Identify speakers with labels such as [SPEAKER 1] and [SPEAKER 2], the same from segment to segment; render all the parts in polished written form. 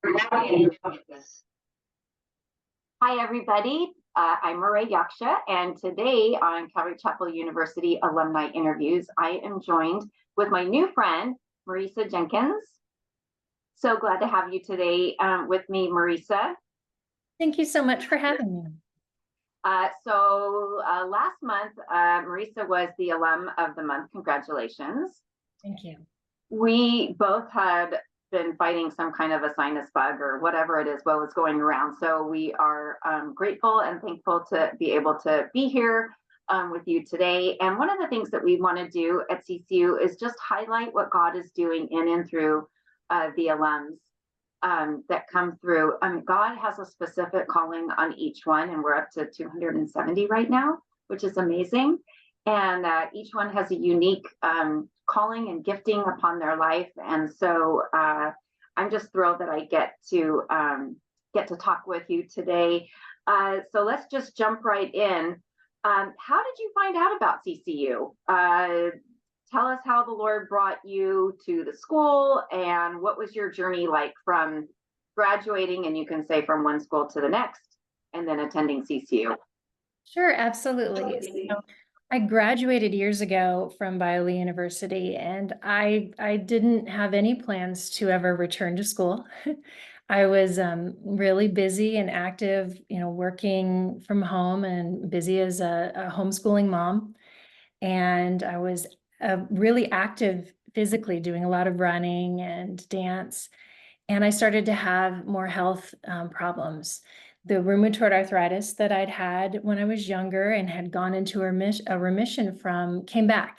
[SPEAKER 1] Hi, everybody. I'm Marisa Yaksha, and today on Calvary Chapel University Alumni Interviews, I am joined with my new friend, Marisa Jenkins. So glad to have you today with me, Marisa.
[SPEAKER 2] Thank you so much for having me.
[SPEAKER 1] Last month, Marisa was the Alum of the Month. Congratulations.
[SPEAKER 2] Thank you.
[SPEAKER 1] We both had been fighting some kind of a sinus bug or whatever it is what was going around. So we are grateful and thankful to be able to be here with you today. And one of the things that we want to do at CCU is just highlight what God is doing in and through the alums that come through. God has a specific calling on each one, and we're up to 270 right now, which is amazing. And each one has a unique calling and gifting upon their life. And so I'm just thrilled that I get to talk with you today. So let's just jump right in. How did you find out about CCU? Tell us how the Lord brought you to the school, and what was your journey like from graduating, and you can say from one school to the next, and then attending CCU.
[SPEAKER 2] Sure, absolutely. So I graduated years ago from Biola University, and I didn't have any plans to ever return to school. I was really busy and active, working from home and busy as a homeschooling mom. And I was really active physically, doing a lot of running and dance. And I started to have more health problems. The rheumatoid arthritis that I'd had when I was younger and had gone into a remission from came back.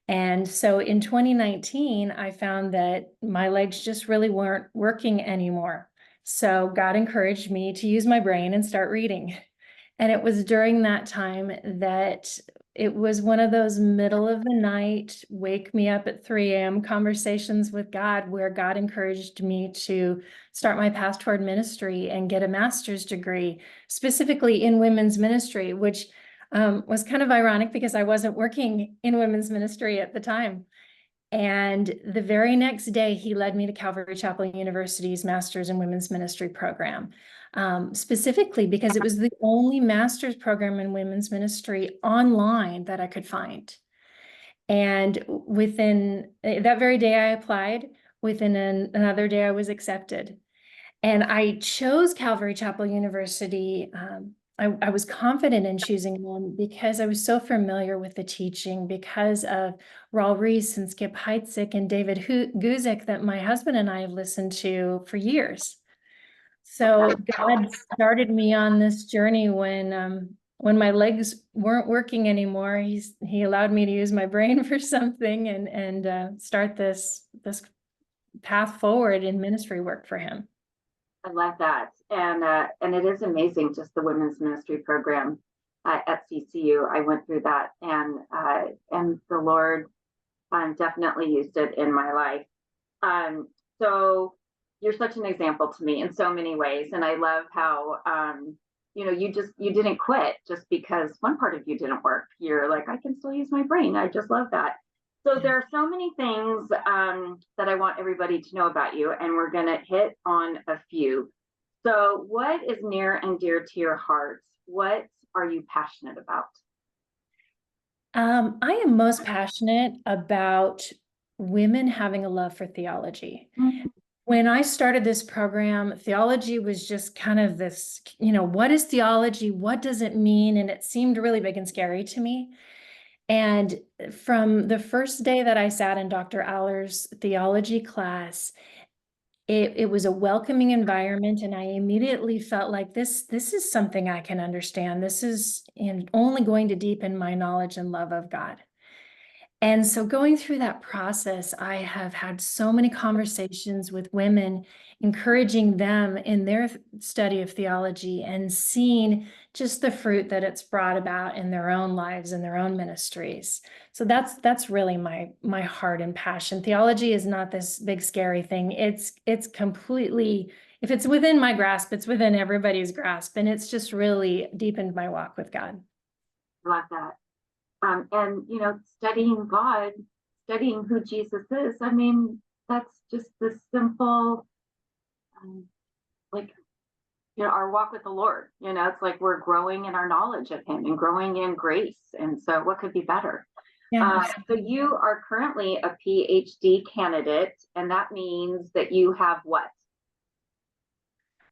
[SPEAKER 2] And so in 2019, I found that my legs just really weren't working anymore. So God encouraged me to use my brain and start reading. And it was during that time that it was one of those middle of the night, wake me up at 3 a.m. conversations with God, where God encouraged me to start my path toward ministry and get a master's degree, specifically in women's ministry, which was kind of ironic because I wasn't working in women's ministry at the time. And the very next day, he led me to Calvary Chapel University's Master's in Women's Ministry program, specifically because it was the only master's program in women's ministry online that I could find. And within that very day I applied, within another day I was accepted. And I chose Calvary Chapel University. I was confident in choosing them because I was so familiar with the teaching, because of Raul Reese and Skip Heitzig and David Guzik that my husband and I have listened to for years. So God started me on this journey when my legs weren't working anymore. He allowed me to use my brain for something and start this path forward in ministry work for him.
[SPEAKER 1] I love that, and it is amazing, just the women's ministry program at CCU. I went through that, and the Lord definitely used it in my life. So you're such an example to me in so many ways, and I love how you didn't quit just because one part of you didn't work. You're like, I can still use my brain. I just love that. So there are so many things that I want everybody to know about you, and we're going to hit on a few. So what is near and dear to your heart? What are you passionate about?
[SPEAKER 2] I am most passionate about women having a love for theology.
[SPEAKER 1] Mm-hmm.
[SPEAKER 2] When I started this program, theology was just kind of this, what is theology? What does it mean? And it seemed really big and scary to me. And from the first day that I sat in Dr. Aller's theology class, it was a welcoming environment, and I immediately felt like this is something I can understand. This is only going to deepen my knowledge and love of God. And so going through that process, I have had so many conversations with women, encouraging them in their study of theology and seeing just the fruit that it's brought about in their own lives and their own ministries. So that's really my heart and passion. Theology is not this big scary thing. It's completely, if it's within my grasp, it's within everybody's grasp, and it's just really deepened my walk with God.
[SPEAKER 1] I love that. And studying God, studying who Jesus is. I mean, that's just the simple like, our walk with the Lord. It's like we're growing in our knowledge of Him and growing in grace. And so, what could be better?
[SPEAKER 2] Yeah,
[SPEAKER 1] So, you are currently a PhD candidate, and that means that you have what?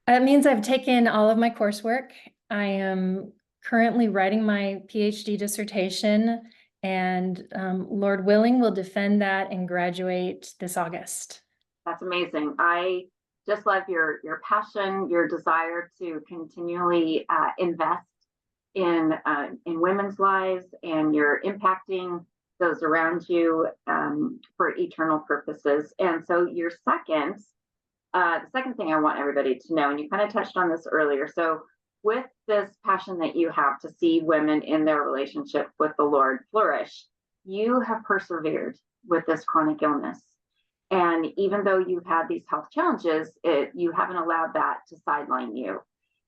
[SPEAKER 2] it means I've taken all of my coursework. I am currently writing my PhD dissertation, and Lord willing, will defend that and graduate this August.
[SPEAKER 1] That's amazing. I just love your passion, your desire to continually invest in women's lives, and you're impacting those around you for eternal purposes. And so, the second thing I want everybody to know, and you kind of touched on this earlier. So, with this passion that you have to see women in their relationship with the Lord flourish, you have persevered with this chronic illness. And even though you've had these health challenges, you haven't allowed that to sideline you.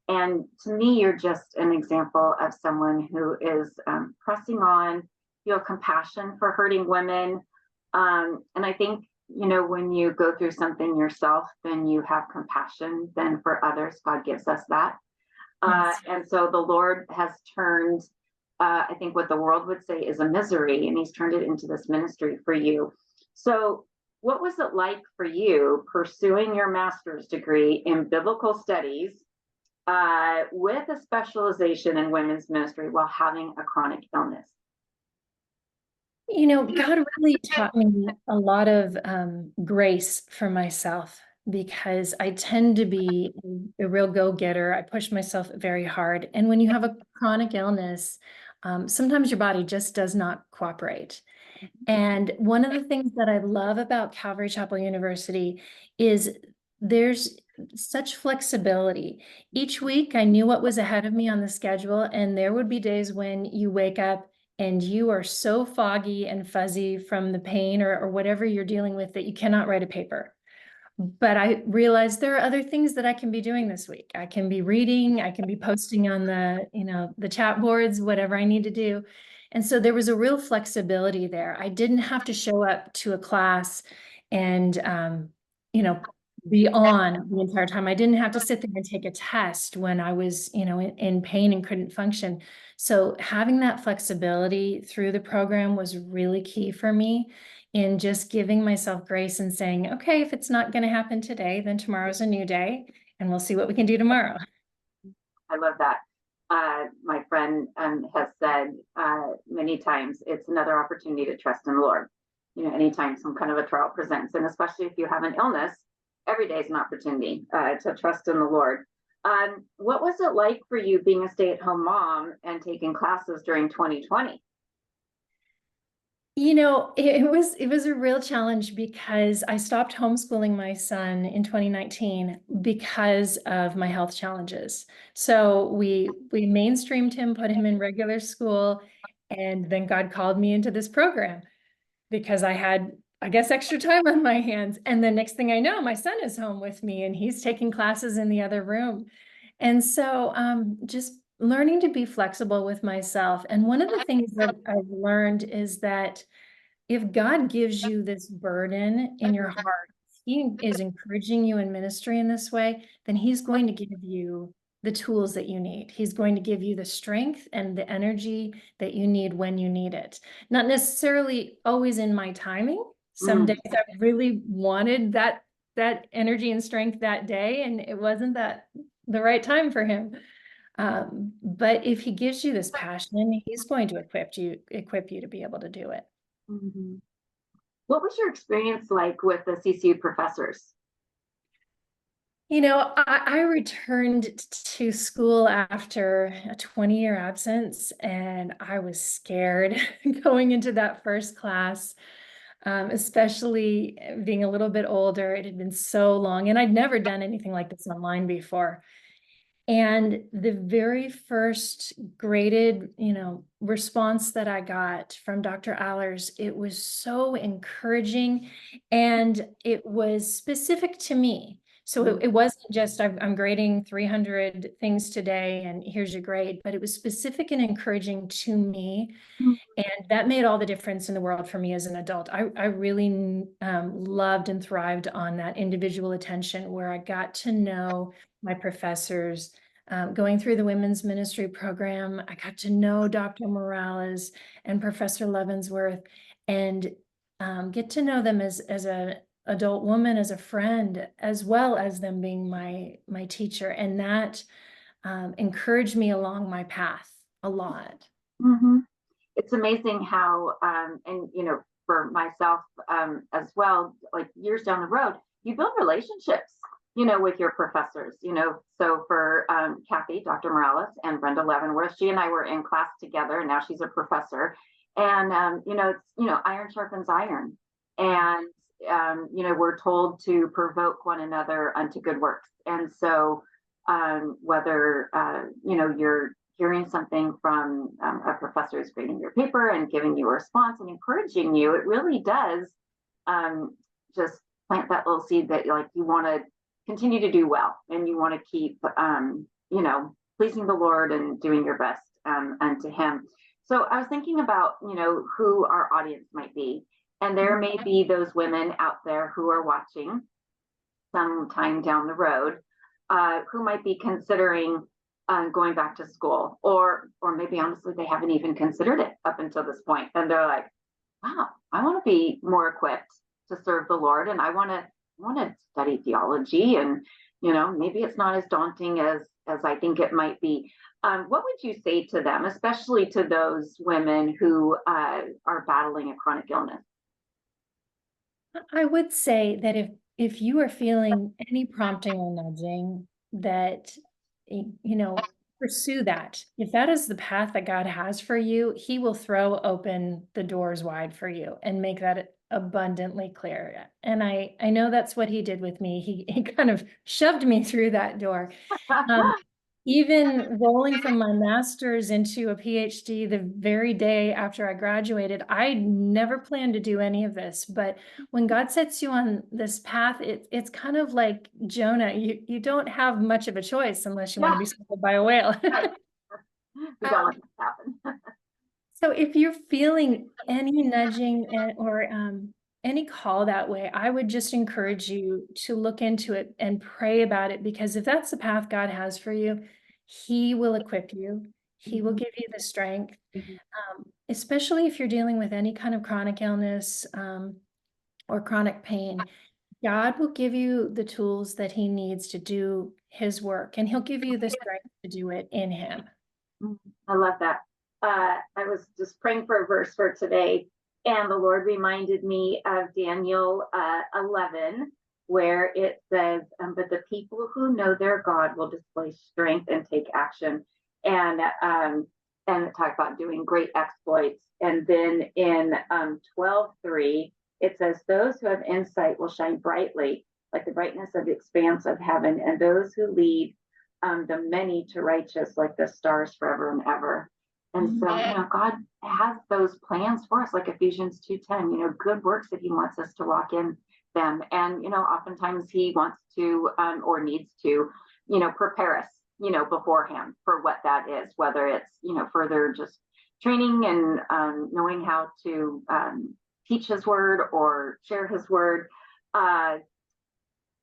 [SPEAKER 1] And to me, you're just an example of someone who is pressing on, feel compassion for hurting women. And I think, when you go through something yourself, then you have compassion. Then for others, God gives us that.
[SPEAKER 2] Yes.
[SPEAKER 1] And so the Lord has turned, I think what the world would say is a misery, and He's turned it into this ministry for you. So, what was it like for you pursuing your master's degree in biblical studies with a specialization in women's ministry while having a chronic illness?
[SPEAKER 2] God really taught me a lot of grace for myself, because I tend to be a real go-getter. I push myself very hard. And when you have a chronic illness, sometimes your body just does not cooperate. And one of the things that I love about Calvary Chapel University is there's such flexibility. Each week, I knew what was ahead of me on the schedule, and there would be days when you wake up and you are so foggy and fuzzy from the pain or whatever you're dealing with that you cannot write a paper. But I realized there are other things that I can be doing this week. I can be reading, I can be posting on the chat boards, whatever I need to do. And so there was a real flexibility there. I didn't have to show up to a class and, be on the entire time. I didn't have to sit there and take a test when I was, in pain and couldn't function. So having that flexibility through the program was really key for me, in just giving myself grace and saying, okay, if it's not going to happen today, then tomorrow's a new day and we'll see what we can do tomorrow.
[SPEAKER 1] I love that. My friend has said many times, it's another opportunity to trust in the Lord. Anytime some kind of a trial presents, and especially if you have an illness, every day is an opportunity to trust in the Lord. What was it like for you being a stay-at-home mom and taking classes during 2020?
[SPEAKER 2] It was a real challenge, because I stopped homeschooling my son in 2019 because of my health challenges. So we mainstreamed him, put him in regular school, and then God called me into this program because I had, I guess, extra time on my hands. And the next thing I know, my son is home with me and he's taking classes in the other room. And so just learning to be flexible with myself. And one of the things that I've learned is that if God gives you this burden in your heart, He is encouraging you in ministry in this way, then He's going to give you the tools that you need. He's going to give you the strength and the energy that you need when you need it. Not necessarily always in my timing. Some days I really wanted that energy and strength that day, and it wasn't that the right time for Him. But if He gives you this passion, He's going to equip you to be able to do it.
[SPEAKER 1] Mhm. What was your experience like with the CCU professors?
[SPEAKER 2] I returned to school after a 20-year absence, and I was scared going into that first class, especially being a little bit older. It had been so long, and I'd never done anything like this online before. And the very first graded, response that I got from Dr. Allers, it was so encouraging, and it was specific to me. So it wasn't just I'm grading 300 things today and here's your grade, but it was specific and encouraging to me. And that made all the difference in the world for me as an adult. I really loved and thrived on that individual attention where I got to know my professors. Going through the women's ministry program, I got to know Dr. Morales and Professor Leavenworth, and get to know them as an adult woman, as a friend, as well as them being my teacher. And that encouraged me along my path a lot.
[SPEAKER 1] Mhm. It's amazing how, and for myself as well, like years down the road, you build relationships, with your professors. So for Kathy, Dr. Morales, and Brenda Leavenworth, she and I were in class together, and now she's a professor. And it's iron sharpens iron, and we're told to provoke one another unto good works. And so whether you're hearing something from a professor who's grading your paper and giving you a response and encouraging you, it really does just plant that little seed that you want to continue to do well, and you want to keep pleasing the Lord and doing your best unto Him. So I was thinking about who our audience might be, and there may be those women out there who are watching sometime down the road who might be considering going back to school, or maybe honestly they haven't even considered it up until this point, and they're like, wow, I want to be more equipped to serve the Lord, and I want to study theology, and maybe it's not as daunting as I think it might be. What would you say to them, especially to those women who are battling a chronic illness?
[SPEAKER 2] I would say that if you are feeling any prompting or nudging, that pursue that. If that is the path that God has for you, He will throw open the doors wide for you and make that abundantly clear. And I know that's what He did with me. He kind of shoved me through that door. Even rolling from my master's into a PhD the very day after I graduated, I never planned to do any of this. But when God sets you on this path, it's kind of like Jonah. You don't have much of a choice unless you want to be swallowed by a whale.
[SPEAKER 1] We don't want that to happen.
[SPEAKER 2] So if you're feeling any nudging or any call that way, I would just encourage you to look into it and pray about it, because if that's the path God has for you, He will equip you. He will give you the strength, especially if you're dealing with any kind of chronic illness or chronic pain. God will give you the tools that He needs to do His work, and He'll give you the strength to do it in Him.
[SPEAKER 1] I love that. I was just praying for a verse for today, and the Lord reminded me of Daniel 11, where it says, but the people who know their God will display strength and take action. And it talked about doing great exploits. And then in 12:3, it says, those who have insight will shine brightly like the brightness of the expanse of heaven, and those who lead the many to righteous like the stars forever and ever. And so, God has those plans for us, like Ephesians 2:10, good works that He wants us to walk in them. And, oftentimes He wants to or needs to, prepare us, beforehand for what that is, whether it's, further just training and knowing how to teach His word or share His word.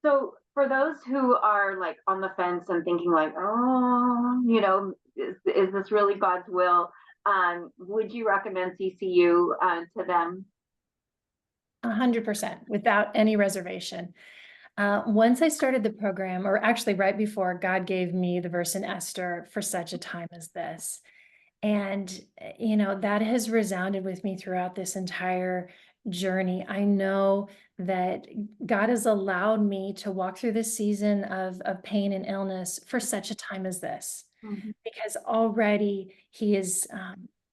[SPEAKER 1] So for those who are like on the fence and thinking like, oh, is this really God's will? Would you recommend CCU to them?
[SPEAKER 2] 100%, without any reservation. Once I started the program, or actually right before, God gave me the verse in Esther, for such a time as this. And, that has resounded with me throughout this entire journey. I know that God has allowed me to walk through this season of pain and illness for such a time as this, because already He is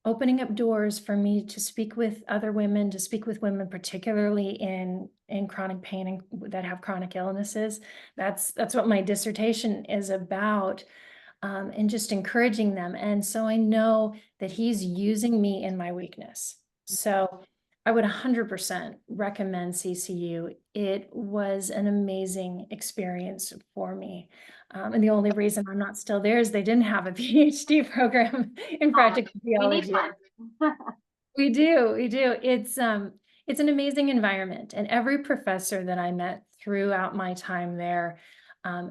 [SPEAKER 2] opening up doors for me to speak with other women, to speak with women, particularly in chronic pain and that have chronic illnesses. That's what my dissertation is about. And just encouraging them. And so I know that He's using me in my weakness. So I would 100% recommend CCU. It was an amazing experience for me. And the only reason I'm not still there is they didn't have a PhD program in
[SPEAKER 1] Um,
[SPEAKER 2] practical
[SPEAKER 1] we need
[SPEAKER 2] theology.
[SPEAKER 1] one.
[SPEAKER 2] We do, we do. It's an amazing environment, and every professor that I met throughout my time there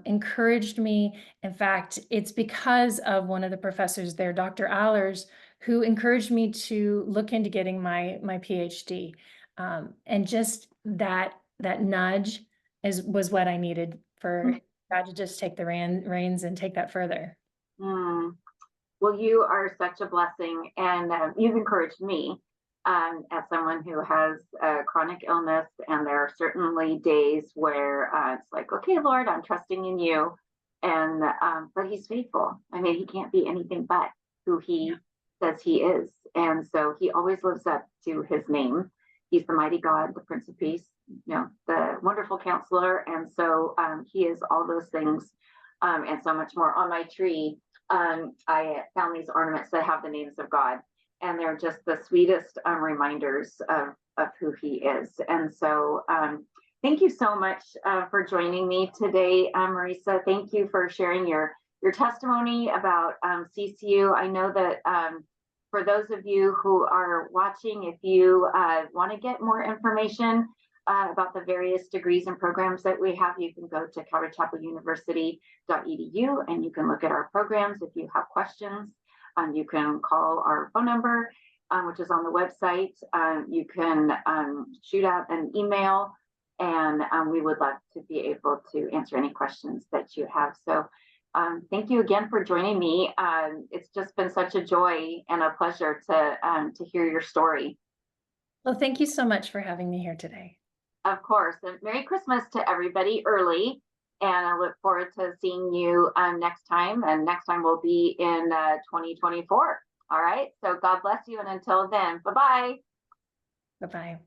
[SPEAKER 2] encouraged me. In fact, it's because of one of the professors there, Dr. Allers, who encouraged me to look into getting my PhD. And just that nudge was what I needed for God to just take the reins and take that further.
[SPEAKER 1] Mm. Well, you are such a blessing, and you've encouraged me as someone who has a chronic illness. And there are certainly days where it's like, okay, Lord, I'm trusting in you. And but He's faithful. I mean, He can't be anything but who He says He is, and so He always lives up to His name. He's the mighty God, the Prince of Peace, the wonderful Counselor, and so He is all those things and so much more. On my tree, I found these ornaments that have the names of God, and they're just the sweetest reminders of who He is. And so, thank you so much for joining me today, Marisa. Thank you for sharing your testimony about CCU. I know that for those of you who are watching, if you want to get more information about the various degrees and programs that we have, you can go to calvarychapeluniversity.edu and you can look at our programs. If you have questions, you can call our phone number, which is on the website. You can shoot out an email, and we would love to be able to answer any questions that you have. So thank you again for joining me. It's just been such a joy and a pleasure to hear your story.
[SPEAKER 2] Well, thank you so much for having me here today.
[SPEAKER 1] Of course. And Merry Christmas to everybody early. And I look forward to seeing you next time. And next time will be in 2024. All right. So God bless you. And until then, bye-bye.
[SPEAKER 2] Bye-bye.